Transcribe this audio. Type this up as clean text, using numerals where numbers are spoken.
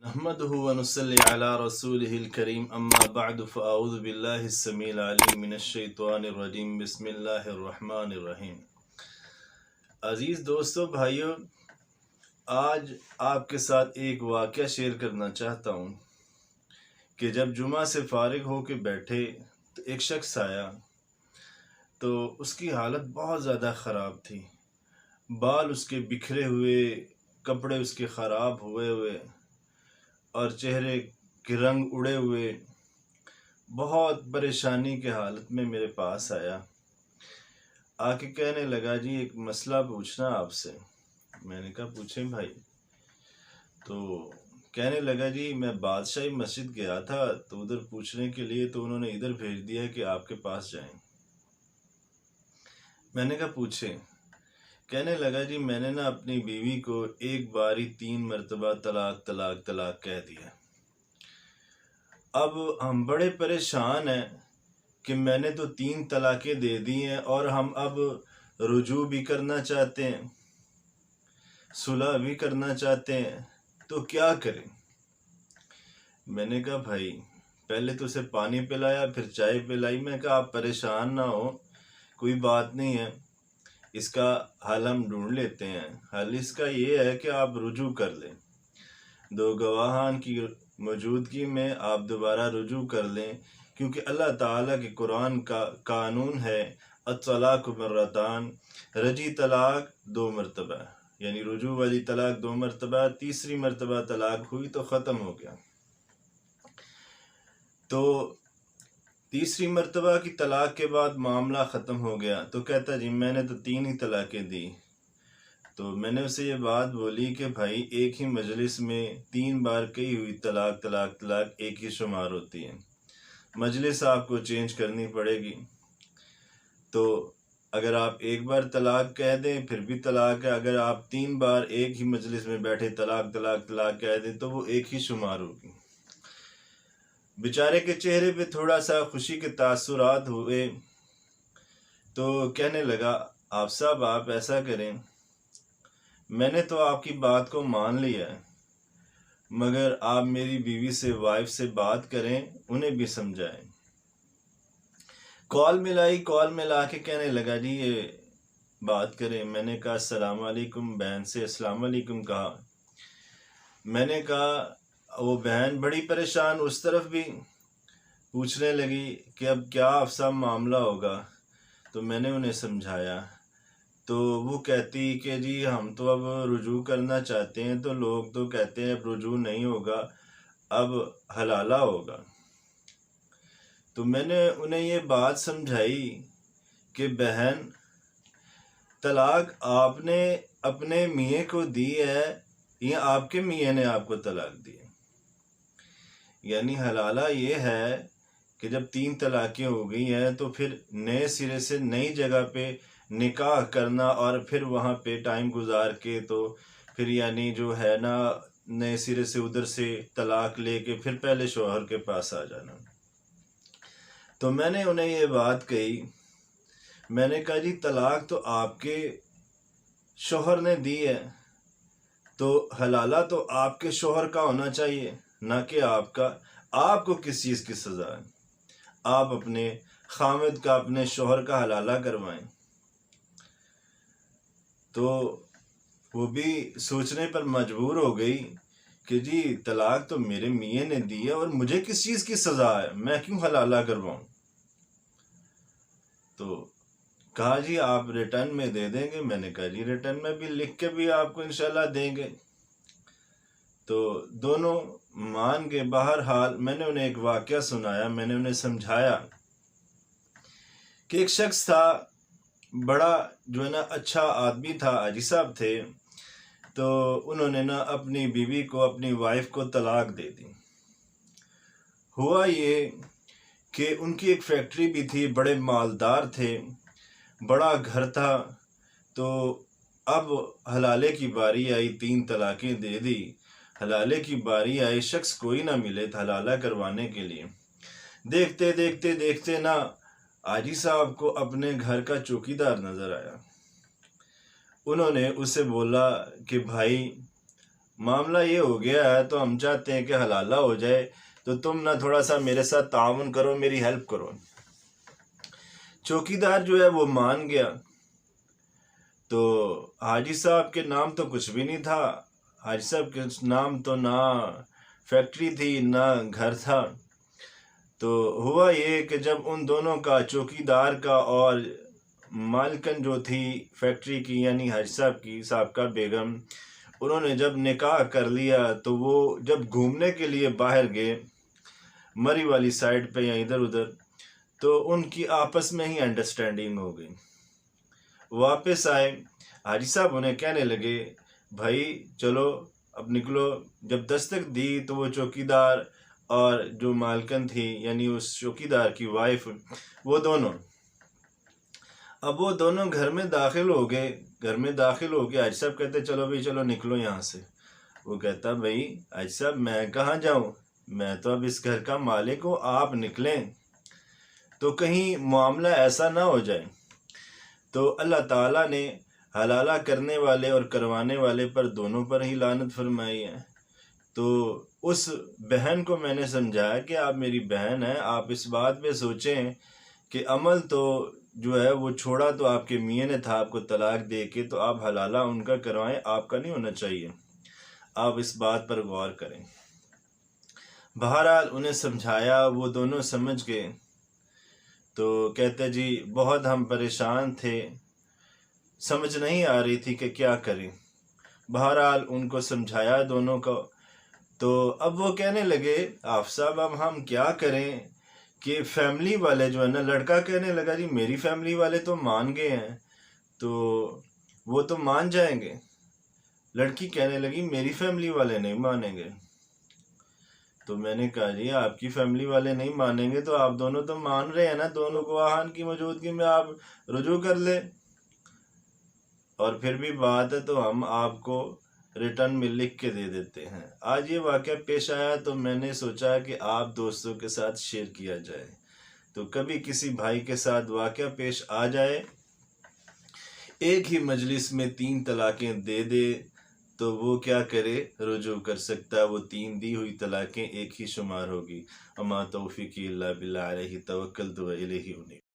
احمدہ ونصلی علی رسولہ الکریم اما بعد فاعوذ باللہ السمیع العلیم من الشیطان الرجیم بسم اللہ الرحمن الرحیم۔ عزیز دوستو بھائیو، آج آپ کے ساتھ ایک واقعہ شیئر کرنا چاہتا ہوں کہ جب جمعہ سے فارغ ہو کے بیٹھے تو ایک شخص آیا تو اس کی حالت بہت زیادہ خراب تھی، بال اس کے بکھرے ہوئے، کپڑے اس کے خراب ہوئے اور چہرے کے رنگ اڑے ہوئے، بہت پریشانی کے حالت میں میرے پاس آیا۔ آ کے کہنے لگا جی ایک مسئلہ پوچھنا آپ سے۔ میں نے کہا پوچھیں بھائی۔ تو کہنے لگا جی میں بادشاہی مسجد گیا تھا تو ادھر پوچھنے کے لیے تو انہوں نے ادھر بھیج دیا کہ آپ کے پاس جائیں۔ میں نے کہا پوچھیں۔ کہنے لگا جی میں نے اپنی بیوی کو ایک باری 3 مرتبہ طلاق طلاق طلاق کہہ دیا۔ اب ہم بڑے پریشان ہیں کہ میں نے تو 3 طلاقیں دے دی ہیں اور ہم اب رجوع بھی کرنا چاہتے ہیں، صلح بھی کرنا چاہتے ہیں، تو کیا کریں؟ میں نے کہا بھائی پہلے تو اسے پانی پلایا، پھر چائے پلائی۔ میں کہا آپ پریشان نہ ہو، کوئی بات نہیں ہے، اس کا حل ہم ڈھونڈ لیتے ہیں۔ حل اس کا یہ ہے کہ آپ رجوع کر لیں، 2 گواہان کی موجودگی میں آپ دوبارہ رجوع کر لیں، کیونکہ اللہ تعالیٰ کے قرآن کا قانون ہے الطلاق مرتان، رجی طلاق 2 مرتبہ، یعنی رجوع والی طلاق 2 مرتبہ، تیسری مرتبہ طلاق ہوئی تو ختم ہو گیا۔ تو تیسری مرتبہ کی طلاق کے بعد معاملہ ختم ہو گیا تو کہتا جی میں نے تو 3 ہی طلاقیں دی۔ تو میں نے اسے یہ بات بولی کہ بھائی ایک ہی مجلس میں 3 بار کہی ہوئی طلاق طلاق طلاق ایک ہی شمار ہوتی ہے، مجلس آپ کو چینج کرنی پڑے گی۔ تو اگر آپ ایک بار طلاق کہہ دیں پھر بھی طلاق ہے، اگر آپ 3 بار ایک ہی مجلس میں بیٹھے طلاق طلاق طلاق کہہ دیں تو وہ ایک ہی شمار ہوگی۔ بیچارے کے چہرے پہ تھوڑا سا خوشی کے تاثرات ہوئے تو کہنے لگا آپ صاحب آپ ایسا کریں، میں نے تو آپ کی بات کو مان لیا ہے، مگر آپ میری بیوی سے وائف سے بات کریں، انہیں بھی سمجھائیں۔ کال ملائی، کال ملا کے کہنے لگا جی یہ بات کریں۔ میں نے کہا السلام علیکم، بہن سے السلام علیکم کہا۔ میں نے کہا وہ بہن بڑی پریشان اس طرف بھی پوچھنے لگی کہ اب کیا افسا معاملہ ہوگا، تو میں نے انہیں سمجھایا تو وہ کہتی کہ جی ہم تو اب رجوع کرنا چاہتے ہیں، تو لوگ تو کہتے ہیں اب رجوع نہیں ہوگا، اب حلالہ ہوگا۔ تو میں نے انہیں یہ بات سمجھائی کہ بہن طلاق آپ نے اپنے میاں کو دی ہے یا آپ کے میاں نے آپ کو طلاق دی ہے؟ یعنی حلالہ یہ ہے کہ جب 3 طلاقیں ہو گئی ہیں تو پھر نئے سرے سے نئی جگہ پہ نکاح کرنا اور پھر وہاں پہ ٹائم گزار کے تو پھر یعنی جو ہے نا نئے سرے سے ادھر سے طلاق لے کے پھر پہلے شوہر کے پاس آ جانا۔ تو میں نے انہیں یہ بات کہی، میں نے کہا جی طلاق تو آپ کے شوہر نے دی ہے تو حلالہ تو آپ کے شوہر کا ہونا چاہیے نہ کہ آپ کا۔ آپ کو کس چیز کی سزا ہے؟ آپ اپنے خامد کا، اپنے شوہر کا حلالہ کروائیں۔ تو وہ بھی سوچنے پر مجبور ہو گئی کہ جی طلاق تو میرے میاں نے دی ہے اور مجھے کس چیز کی سزا ہے، میں کیوں حلالہ کرواؤں؟ تو کہا جی آپ ریٹرن میں دے دیں گے؟ میں نے کہا جی ریٹرن میں بھی لکھ کے بھی آپ کو انشاءاللہ دیں گے۔ تو دونوں مان گئے۔ بہرحال میں نے انہیں ایک واقعہ سنایا، میں نے انہیں سمجھایا کہ ایک شخص تھا، بڑا جو ہے نا اچھا آدمی تھا، حاجی صاحب تھے، تو انہوں نے اپنی بیوی کو، اپنی وائف کو طلاق دے دی۔ ہوا یہ کہ ان کی ایک فیکٹری بھی تھی، بڑے مالدار تھے، بڑا گھر تھا، تو اب حلالے کی باری آئی، 3 طلاقیں دے دی، حلالے کی باری آئی، شخص کوئی نہ ملے تھا حلالہ کروانے کے لیے۔ دیکھتے دیکھتے دیکھتے حاجی صاحب کو اپنے گھر کا چوکیدار نظر آیا۔ انہوں نے اسے بولا کہ بھائی معاملہ یہ ہو گیا ہے تو ہم چاہتے ہیں کہ حلالہ ہو جائے، تو تم نہ تھوڑا سا میرے ساتھ تعاون کرو، میری ہیلپ کرو۔ چوکیدار جو ہے وہ مان گیا۔ تو حاجی صاحب کے نام تو کچھ بھی نہیں تھا، حاجی صاحب کے نام تو نہ فیکٹری تھی نہ گھر تھا۔ تو ہوا یہ کہ جب ان دونوں کا، چوکیدار کا اور مالکن جو تھی فیکٹری کی یعنی حاجی صاحب کی سابقہ بیگم، انہوں نے جب نکاح کر لیا تو وہ جب گھومنے کے لیے باہر گئے مری والی سائڈ پہ یا ادھر ادھر، تو ان کی آپس میں ہی انڈرسٹینڈنگ ہو گئی۔ واپس آئے، حاجی صاحب انہیں کہنے لگے بھائی چلو اب نکلو۔ جب دستک دی تو وہ چوکیدار اور جو مالکن تھی یعنی اس چوکیدار کی وائف، وہ دونوں گھر میں داخل ہو گئے۔ گھر میں داخل ہو کے حاجی صاحب کہتے چلو بھائی چلو نکلو یہاں سے۔ وہ کہتا بھائی حاجی صاحب میں کہاں جاؤں، میں تو اب اس گھر کا مالک ہوں، آپ نکلیں تو کہیں معاملہ ایسا نہ ہو جائے۔ تو اللہ تعالیٰ نے حلالہ کرنے والے اور کروانے والے پر دونوں پر ہی لعنت فرمائی ہے۔ تو اس بہن کو میں نے سمجھایا کہ آپ میری بہن ہیں، آپ اس بات پہ سوچیں کہ عمل تو جو ہے وہ چھوڑا تو آپ کے میاں نے تھا آپ کو طلاق دے کے، تو آپ حلالہ ان کا کروائیں، آپ کا نہیں ہونا چاہیے، آپ اس بات پر غور کریں۔ بہرحال انہیں سمجھایا، وہ دونوں سمجھ گئے۔ تو کہتے جی بہت ہم پریشان تھے، سمجھ نہیں آ رہی تھی کہ کیا کریں۔ بہرحال ان کو سمجھایا دونوں کو۔ تو اب وہ کہنے لگے آف صاحب اب ہم کیا کریں کہ فیملی والے جو ہے نا، لڑکا کہنے لگا جی میری فیملی والے تو مان گئے ہیں تو وہ تو مان جائیں گے۔ لڑکی کہنے لگی میری فیملی والے نہیں مانیں گے۔ تو میں نے کہا جی آپ کی فیملی والے نہیں مانیں گے تو آپ دونوں تو مان رہے ہیں نا، دونوں گواہان کی موجودگی میں آپ رجوع کر لیں، اور پھر بھی بات ہے تو ہم آپ کو ریٹرن میں لکھ کے دے دیتے ہیں۔ آج یہ واقعہ پیش آیا تو میں نے سوچا کہ آپ دوستوں کے ساتھ شیئر کیا جائے۔ تو کبھی کسی بھائی کے ساتھ واقعہ پیش آ جائے، ایک ہی مجلس میں 3 طلاقیں دے دے تو وہ کیا کرے، رجوع کر سکتا ہے، وہ 3 دی ہوئی طلاقیں ایک ہی شمار ہوگی۔ وما توفیقی الا باللہ علیہ توکلت و الیہ انیب۔